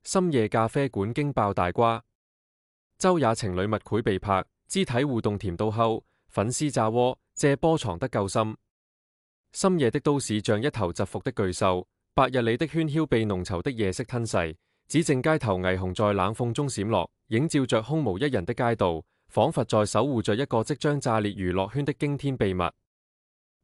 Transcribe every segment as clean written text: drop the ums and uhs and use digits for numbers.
深夜咖啡館驚爆大瓜，周也情侶密會被拍，肢體互動甜到齁，粉絲炸鍋，借波藏得夠深。深夜的都市像一頭蟄伏的巨獸，白日里的喧囂被濃稠的夜色吞噬，只剩街頭霓虹在冷風中閃落，映照着空無一人的街道，仿佛在守護着一個即將炸裂娛樂圈的驚天秘密。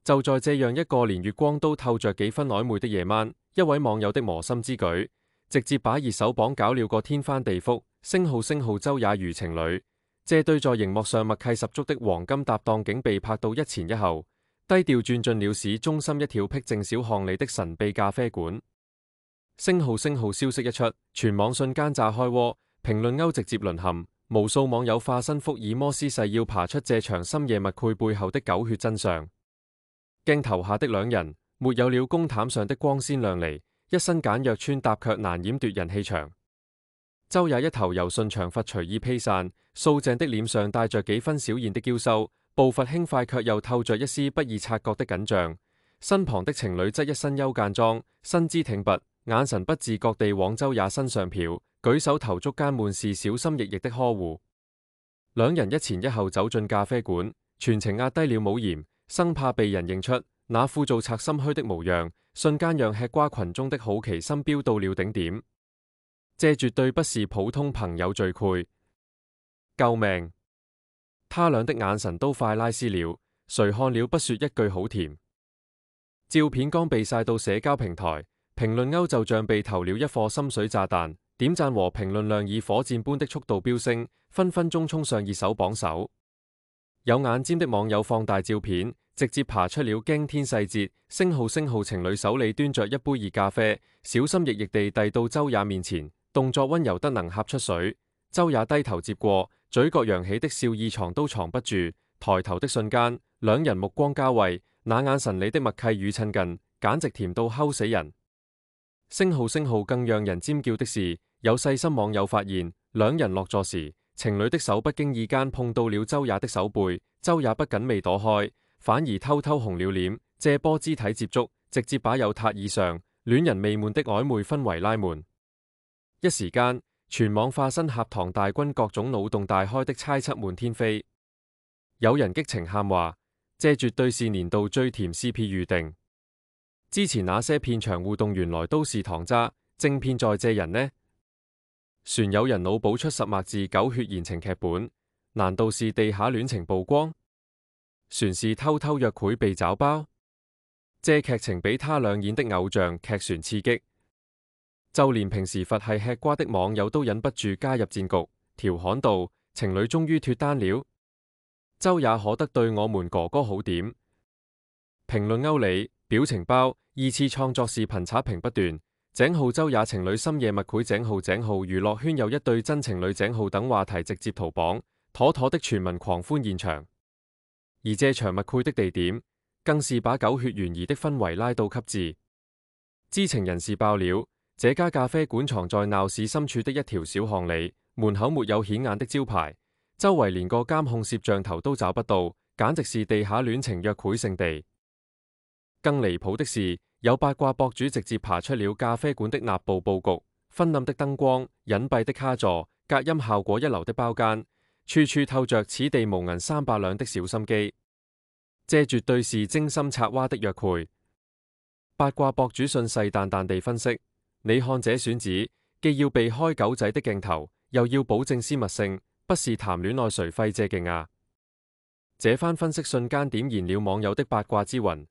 就在這樣一個連月光都透着幾分曖昧的夜晚，一位網友的磨心之舉，直接把熱搜榜搞了個天翻地覆。星號周也如情侶，這對在熒幕上默契十足的黃金搭檔竟被拍到一前一後，低調轉進了市中心一條僻靜小巷里的神秘咖啡館。星號消息一出，全網瞬間炸開鍋，評論區直接淪陷，無數網友化身福爾摩斯誓要爬出這場深夜密會背後的狗血真相。鏡頭下的兩人沒有了公壇上的光鮮亮麗，一身簡約穿搭卻難掩奪人氣場。周也一頭柔順長髮隨意披散，素淨的臉上帶着幾分小燕的嬌羞，步伐輕快卻又透着一絲不易察覺的緊張。身旁的情侶則一身休間裝，身姿挺拔，眼神不自覺地往周也身上瞟，舉手投足間滿是小心翼翼的呵護。兩人一前一後走進咖啡館，全程壓低了帽檐，生怕被人認出，那副做賊心虛的模樣，瞬間讓吃瓜群眾的好奇心飆到了頂點。這絕對不是普通朋友聚會，救命！他倆的眼神都快拉絲了，誰看了不說一句好甜？照片剛被曬到社交平台，評論區就像被投了一顆深水炸彈，點讚和評論量以火箭般的速度飆升，分分鐘衝上熱搜榜首。有眼尖的網友放大照片，直接爬出了驚天細節。星號情侶手裏端着一杯熱咖啡，小心翼翼地遞到周也面前，動作溫柔得能嚇出水。周也低頭接過，嘴角揚起的笑意藏都藏不住。抬頭的瞬間，兩人目光交匯，那眼神裏的默契與親近，簡直甜到齁死人。星號更讓人尖叫的是，有細心網友發現，兩人落座時，情侶的手不經意間碰到了周也的手背，周也不僅未躲開，反而偷偷紅了臉，借波肢體接觸，直接把有榻以上，戀人未滿的曖昧氛圍拉滿。一時間，全網化身俠堂大軍，各種腦洞大開的猜測滿天飛。有人激情喊話，這絕對是年度最甜 CP 預定。之前那些片場互動原來都是糖渣，正片在借人呢？船有人腦補出10萬字狗血言情劇本，難道是地下戀情曝光？船是偷偷約會被抓包？這劇情比他倆演的偶像劇船刺激，就連平時佛系吃瓜的網友都忍不住加入戰局，調侃道：情侶終於脫單了，周也可得對我們哥哥好點。評論區裏表情包、二次創作視頻刷屏不斷。井號周也情侶深夜密會，井號娛樂圈有一對真情侶，井號等話題直接逃榜，妥妥的全民狂歡現場。而這場密會的地點，更是把狗血懸疑的氛圍拉到極致。知情人士爆料，這家咖啡館藏在鬧市深處的一條小巷里，門口沒有顯眼的招牌，周圍連個監控攝像頭都找不到，簡直是地下戀情約會聖地。更離譜的是，有八卦博主直接爬出了咖啡館的內部佈局，昏暗的燈光、隱蔽的卡座、隔音效果一流的包間，處處透着此地無銀300兩的小心機。這絕對是精心策劃的約會。八卦博主信誓旦旦地分析：你看這選址，既要避開狗仔的鏡頭，又要保證私密性，不是談戀愛誰費借勁啊！這番分析瞬間點燃了網友的八卦之魂。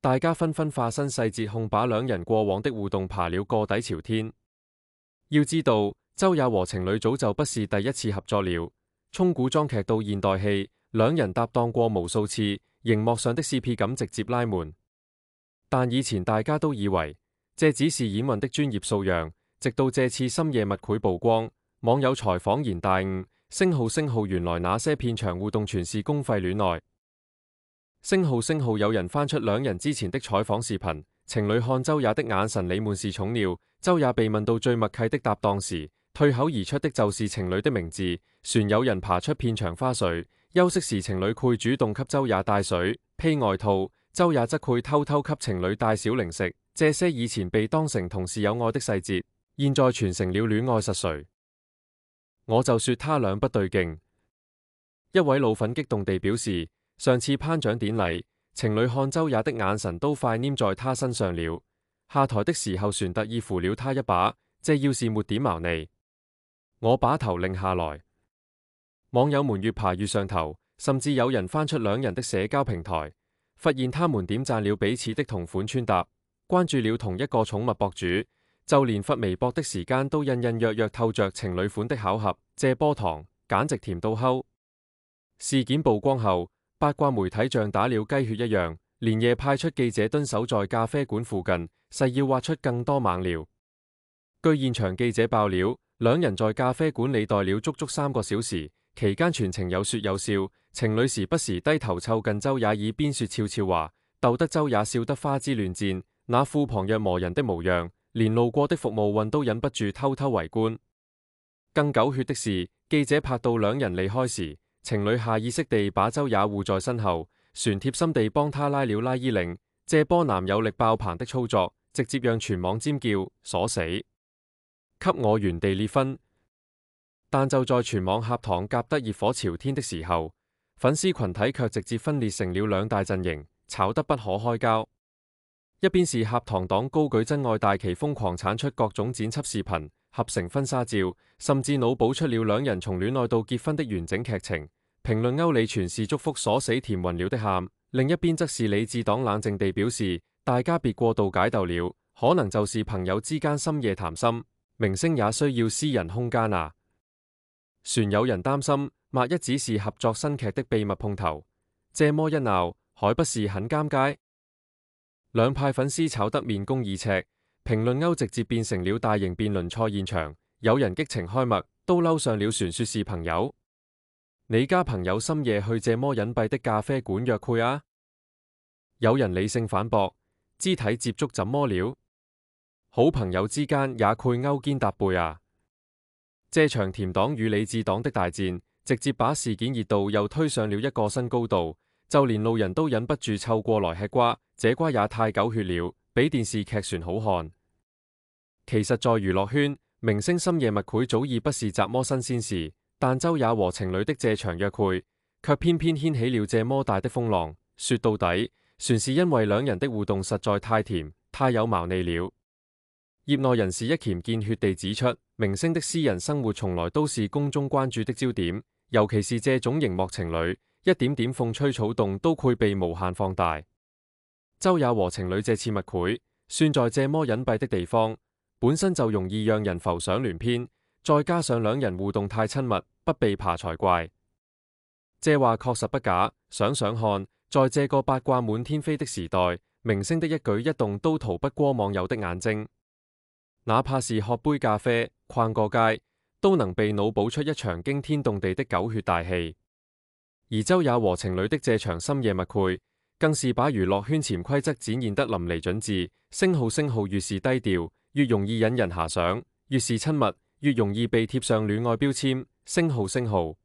大家紛紛化身細節控，把兩人過往的互動爬了個底朝天。要知道，周也和情侶早就不是第一次合作了，從古裝劇到現代戲，兩人搭檔過無數次，熒幕上的 CP 感直接拉滿。但以前大家都以為這只是演運的專業素養，直到這次深夜密會曝光，網友才恍然大悟：星號原來那些片場互動全是公費戀愛。星號有人翻出兩人之前的採訪視頻，情侶看周也的眼神裡滿是寵溺。周也被問到最默契的搭檔時，退口而出的就是情侶的名字。船有人爬出片場花絮，休息時情侶會主動給周也帶水、披外套，周也則會偷偷給情侶帶小零食。這些以前被當成同事有愛的細節，現在傳成了戀愛實錘。我就說他倆不對勁。一位老粉激動地表示，上次頒獎典禮，情侶看周也的眼神都快黏在他身上了。下台的時候，船特意扶了他一把，這要是沒點毛膩，我把頭擰下來。網友們越爬越上頭，甚至有人翻出兩人的社交平台，發現他們點讚了彼此的同款穿搭，關注了同一個寵物博主，就連發微博的時間都隱隱約約透着情侶款的巧合，借波糖簡直甜到齁。事件曝光後，八卦媒體像打了雞血一樣，連夜派出記者蹲守在咖啡館附近，誓要挖出更多猛料。據現場記者爆料，兩人在咖啡館裏待了足足3個小時，期間全程有說有笑，情侶時不時低頭湊近周也耳邊說悄悄話，逗得周也笑得花枝亂顫，那副旁若無人的模樣，連路過的服務運都忍不住偷偷圍觀。更狗血的是，記者拍到兩人離開時，情侶下意識地把周也護在身後，船貼心地幫他拉了拉衣領，這波男友力爆棚的操作，直接讓全網尖叫鎖死，給我原地裂分。但就在全網洽糖夾得熱火朝天的時候，粉絲群體卻直接分裂成了兩大陣營，吵得不可開交。一邊是洽糖黨高舉真愛大旗，瘋狂產出各種剪輯視頻、合成婚紗照，甚至腦補出了兩人從戀愛到結婚的完整劇情。評論歐李全是祝福鎖死甜暈了的喊，另一邊則是理智黨冷靜地表示，大家別過度解鬥了，可能就是朋友之間深夜談心，明星也需要私人空間啊。船有人擔心，萬一只是合作新劇的秘密碰頭，這麼一鬧，還不是很尷尬？兩派粉絲吵得面紅耳赤，評論歐直接變成了大型辯論賽現場，有人激情開麥，都嬲上了船說是朋友。你家朋友深夜去這麼隱蔽的咖啡館約會啊？有人理性反駁，肢體接觸怎麼了？好朋友之間也配勾肩搭背啊？這場甜黨與理智黨的大戰，直接把事件熱度又推上了一個新高度，就連路人都忍不住湊過來吃瓜，這瓜也太狗血了，比電視劇船好看。其實在娛樂圈，明星深夜密會早已不是怎麼新鮮事，但周也和情侶的這場約會，卻偏偏掀起了這麼大的風浪。說到底，船是因為兩人的互動實在太甜，太有毛膩了。業內人士一鉗見血地指出，明星的私人生活從來都是公眾關注的焦點，尤其是這種熒幕情侶，一點點風吹草動都會被無限放大。周也和情侶這次密會，算在這麼隱蔽的地方，本身就容易讓人浮想聯翩，再加上兩人互動太親密，不被扒才怪。這話確實不假，想想看，在這個八卦滿天飛的時代，明星的一舉一動都逃不過網友的眼睛。哪怕是喝杯咖啡、逛個街，都能被腦補出一場驚天動地的狗血大戲。而周也和情侶的這場深夜密會，更是把娛樂圈潛規則展現得淋漓盡致。星號越是低調，越容易引人遐想；越是親密，越容易被貼上戀愛標籤。星號。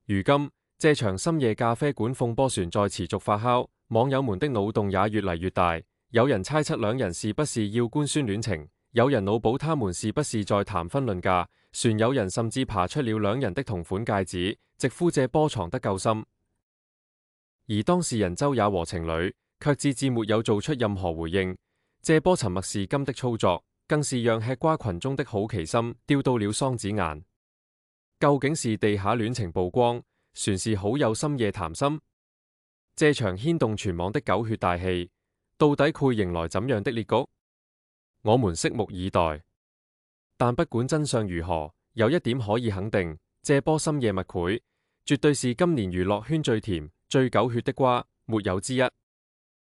如今這場深夜咖啡館風波船在持續發酵，網友們的腦洞也越嚟越大。有人猜測兩人是不是要官宣戀情？有人腦補他們是不是在談婚論嫁，船有人甚至爬出了兩人的同款戒指，直呼這波藏得夠深。而當事人周也和情侶卻置之沒有做出任何回應，這波沉默是金的操作，更是讓吃瓜群眾的好奇心吊到了桑子眼。究竟是地下戀情曝光，船是好友深夜談心？這場牽動全網的狗血大戲，到底會迎來怎樣的裂局？我們拭目以待。但不管真相如何，有一點可以肯定，這波深夜密會絕對是今年娛樂圈最甜、最狗血的瓜，沒有之一。